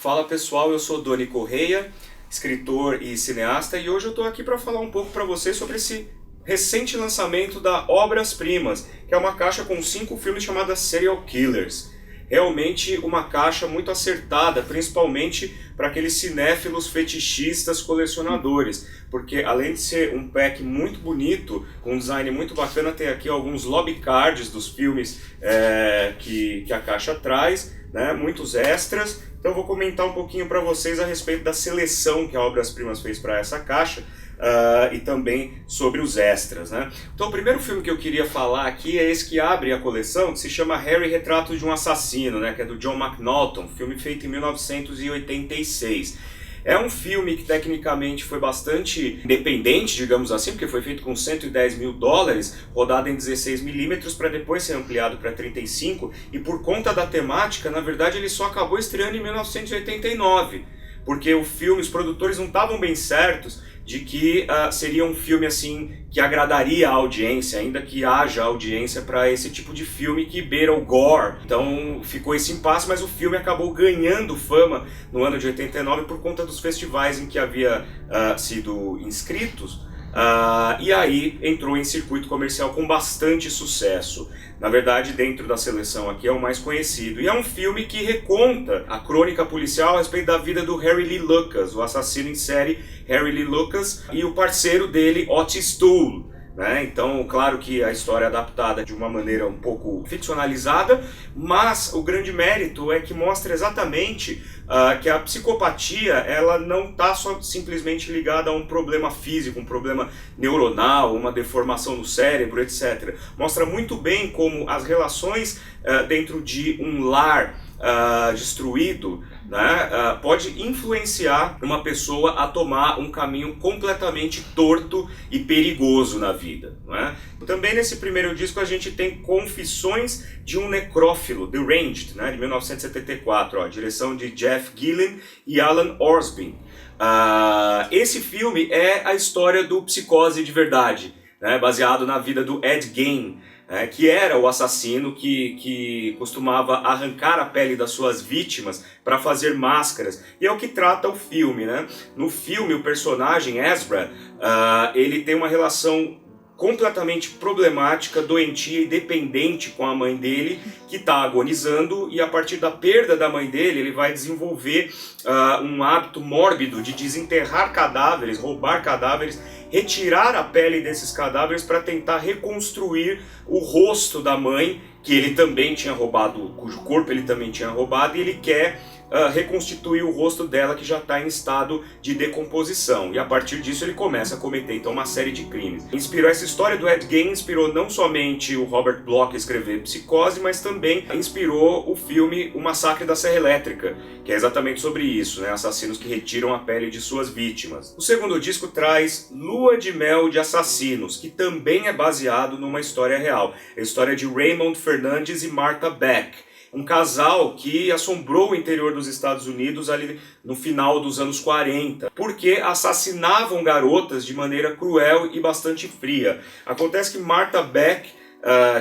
Fala pessoal, eu sou Doni Correia, escritor e cineasta, e hoje eu estou aqui para falar um pouco para vocês sobre esse recente lançamento da Obras Primas, que é uma caixa com 5 filmes chamada Serial Killers. Realmente uma caixa muito acertada, principalmente para aqueles cinéfilos fetichistas colecionadores, porque além de ser um pack muito bonito, com um design muito bacana, tem aqui alguns lobby cards dos filmes que a caixa traz, né, muitos extras. Então eu vou comentar um pouquinho para vocês a respeito da seleção que a Obras Primas fez para essa caixa e também sobre os extras, né? Então o primeiro filme que eu queria falar aqui é esse que abre a coleção, que se chama Harry, Retrato de um Assassino, né, que é do John McNaughton, filme feito em 1986. É um filme que tecnicamente foi bastante independente, digamos assim, porque foi feito com 110 mil dólares, rodado em 16mm para depois ser ampliado para 35, e por conta da temática, na verdade ele só acabou estreando em 1989, porque o filme, os produtores não estavam bem certos de que seria um filme assim que agradaria a audiência, ainda que haja audiência para esse tipo de filme que beira o gore. Então ficou esse impasse, mas o filme acabou ganhando fama no ano de 89 por conta dos festivais em que havia sido inscritos. E aí entrou em circuito comercial com bastante sucesso. Na verdade, dentro da seleção aqui é o mais conhecido. E é um filme que reconta a crônica policial a respeito da vida do Harry Lee Lucas, o assassino em série Harry Lee Lucas, e o parceiro dele, Otis Toole. Né? Então, claro que a história é adaptada de uma maneira um pouco ficcionalizada, mas o grande mérito é que mostra exatamente que a psicopatia ela não está só simplesmente ligada a um problema físico, um problema neuronal, uma deformação no cérebro, etc. Mostra muito bem como as relações dentro de um lar destruído, né, pode influenciar uma pessoa a tomar um caminho completamente torto e perigoso na vida. Né? Também nesse primeiro disco a gente tem Confissões de um Necrófilo, The Ranged, né, de 1974, direção de Jeff Gillen e Alan Orsby. Esse filme é a história do Psicose de Verdade, né, baseado na vida do Ed Gein, que era o assassino que costumava arrancar a pele das suas vítimas para fazer máscaras. E é o que trata o filme. Né? No filme, o personagem Ezra, ele tem uma relação completamente problemática, doentia e dependente com a mãe dele, que está agonizando, e a partir da perda da mãe dele, ele vai desenvolver um hábito mórbido de desenterrar cadáveres, roubar cadáveres, retirar a pele desses cadáveres para tentar reconstruir o rosto da mãe, que ele também tinha roubado, cujo corpo ele também tinha roubado, e ele quer reconstituir o rosto dela, que já está em estado de decomposição. E a partir disso ele começa a cometer então uma série de crimes. Inspirou essa história do Ed Gein, inspirou não somente o Robert Bloch a escrever Psicose, mas também inspirou o filme O Massacre da Serra Elétrica, que é exatamente sobre isso, né? Assassinos que retiram a pele de suas vítimas. O segundo disco traz Lua de Mel de Assassinos, que também é baseado numa história real. É a história de Raymond Fernandes e Martha Beck, um casal que assombrou o interior dos Estados Unidos ali no final dos anos 40, porque assassinavam garotas de maneira cruel e bastante fria. Acontece que Martha Beck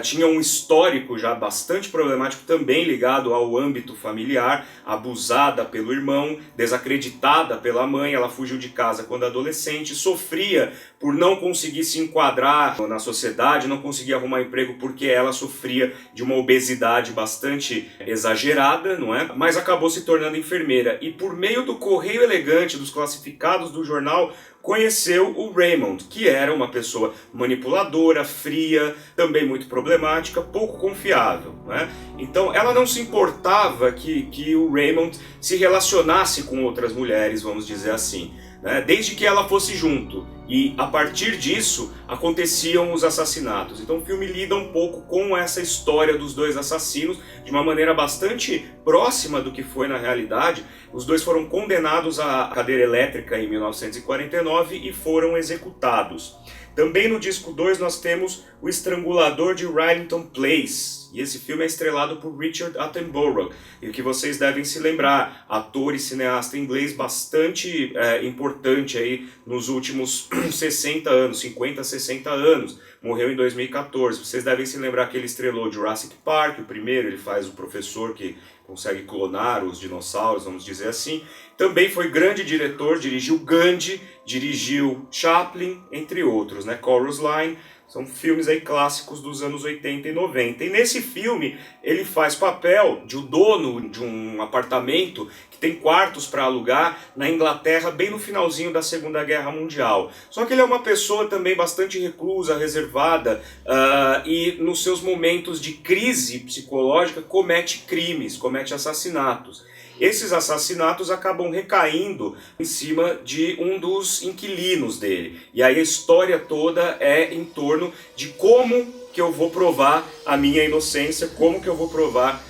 tinha um histórico já bastante problemático, também ligado ao âmbito familiar, abusada pelo irmão, desacreditada pela mãe. Ela fugiu de casa quando adolescente, sofria por não conseguir se enquadrar na sociedade, não conseguia arrumar emprego porque ela sofria de uma obesidade bastante exagerada, não é? Mas acabou se tornando enfermeira, e por meio do correio elegante, dos classificados do jornal, conheceu o Raymond, que era uma pessoa manipuladora, fria, também muito problemática, pouco confiável. Né? Então ela não se importava que o Raymond se relacionasse com outras mulheres, vamos dizer assim, né? Desde que ela fosse junto. E a partir disso aconteciam os assassinatos. Então o filme lida um pouco com essa história dos dois assassinos de uma maneira bastante próxima do que foi na realidade. Os dois foram condenados à cadeira elétrica em 1949 e foram executados. Também no disco 2 nós temos O Estrangulador de Rillington Place. E esse filme é estrelado por Richard Attenborough, e que vocês devem se lembrar, ator e cineasta inglês bastante importante aí nos últimos 60 anos, 50, 60 anos. Morreu em 2014. Vocês devem se lembrar que ele estrelou Jurassic Park, o primeiro, ele faz o professor que consegue clonar os dinossauros, vamos dizer assim. Também foi grande diretor, dirigiu Gandhi, dirigiu Chaplin, entre outros, né? Chorus Line. São filmes aí clássicos dos anos 80 e 90. E nesse filme ele faz papel de um dono de um apartamento que tem quartos para alugar na Inglaterra, bem no finalzinho da Segunda Guerra Mundial. Só que ele é uma pessoa também bastante reclusa, reservada, e nos seus momentos de crise psicológica comete crimes, comete assassinatos. Esses assassinatos acabam recaindo em cima de um dos inquilinos dele. E aí a história toda é em torno de como que eu vou provar a minha inocência, como que eu vou provar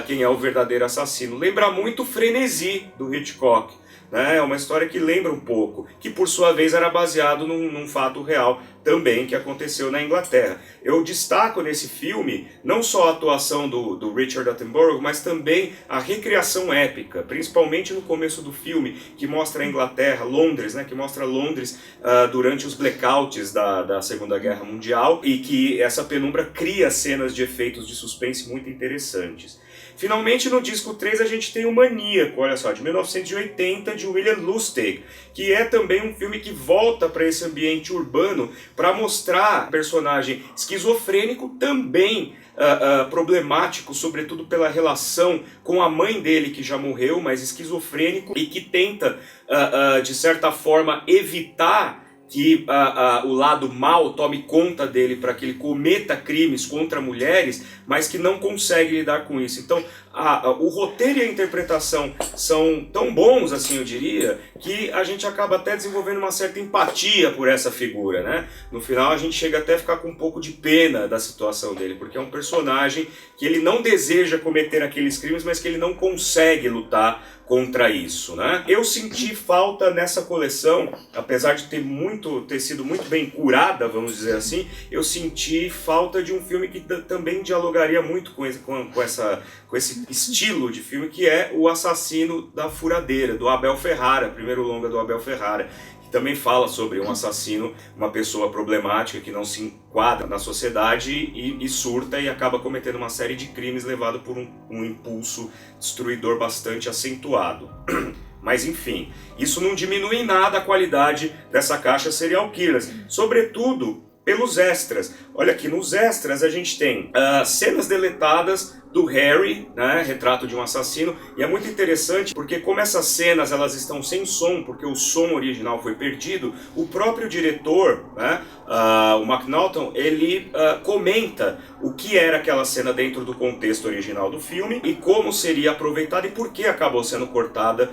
quem é o verdadeiro assassino. Lembra muito Frenesi, do Hitchcock. É uma história que lembra um pouco, que por sua vez era baseado num fato real também que aconteceu na Inglaterra. Eu destaco nesse filme não só a atuação do Richard Attenborough, mas também a recriação épica, principalmente no começo do filme, que mostra a Inglaterra, Londres, né, que mostra Londres durante os blackouts da Segunda Guerra Mundial, e que essa penumbra cria cenas de efeitos de suspense muito interessantes. Finalmente, no disco 3, a gente tem o Maníaco, olha só, de 1980, de William Lustig, que é também um filme que volta para esse ambiente urbano para mostrar personagem esquizofrênico, também problemático, sobretudo pela relação com a mãe dele, que já morreu, mas esquizofrênico, e que tenta, de certa forma, evitar que o lado mal tome conta dele para que ele cometa crimes contra mulheres, mas que não consegue lidar com isso. Então, o roteiro e a interpretação são tão bons, assim eu diria, que a gente acaba até desenvolvendo uma certa empatia por essa figura, né? No final a gente chega até a ficar com um pouco de pena da situação dele, porque é um personagem que ele não deseja cometer aqueles crimes, mas que ele não consegue lutar contra isso, né? Eu senti falta nessa coleção, apesar de ter sido muito bem curada, vamos dizer assim, eu senti falta de um filme que também dialogaria muito com esse estilo de filme, que é O Assassino da Furadeira, do Abel Ferrara, primeiro longa do Abel Ferrara, que também fala sobre um assassino, uma pessoa problemática que não se enquadra na sociedade e surta e acaba cometendo uma série de crimes levado por um impulso destruidor bastante acentuado. Mas enfim, isso não diminui em nada a qualidade dessa caixa Serial Killers, sobretudo pelos extras. Olha aqui, nos extras a gente tem cenas deletadas do Harry, né, retrato de um assassino, e é muito interessante porque como essas cenas elas estão sem som, porque o som original foi perdido, o próprio diretor, né, o McNaughton, ele comenta o que era aquela cena dentro do contexto original do filme e como seria aproveitada e por que acabou sendo cortada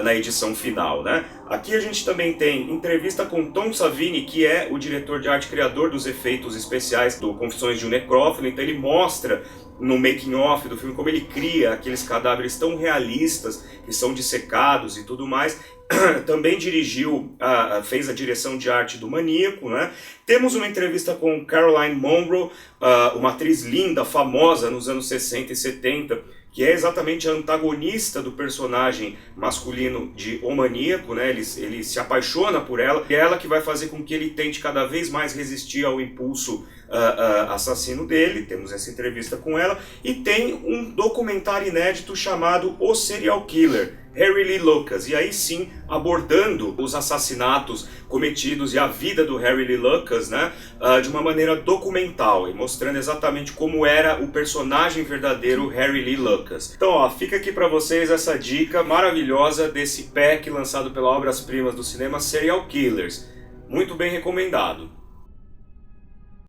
na edição final, né? Aqui a gente também tem entrevista com Tom Savini, que é o diretor de arte, criador dos efeitos especiais do Confissões de um Necrófilo. Então ele mostra no making-of do filme como ele cria aqueles cadáveres tão realistas que são dissecados e tudo mais. Também fez a direção de arte do Maníaco, né? Temos uma entrevista com Caroline Munro, uma atriz linda, famosa nos anos 60 e 70, que é exatamente a antagonista do personagem masculino de O Maníaco, né? Ele se apaixona por ela, e é ela que vai fazer com que ele tente cada vez mais resistir ao impulso assassino dele. Temos essa entrevista com ela, e tem um documentário inédito chamado O Serial Killer, Harry Lee Lucas, e aí sim abordando os assassinatos cometidos e a vida do Harry Lee Lucas, né, de uma maneira documental e mostrando exatamente como era o personagem verdadeiro Harry Lee Lucas. Então, ó, fica aqui para vocês essa dica maravilhosa desse pack lançado pela Obras Primas do Cinema, Serial Killers. Muito bem recomendado.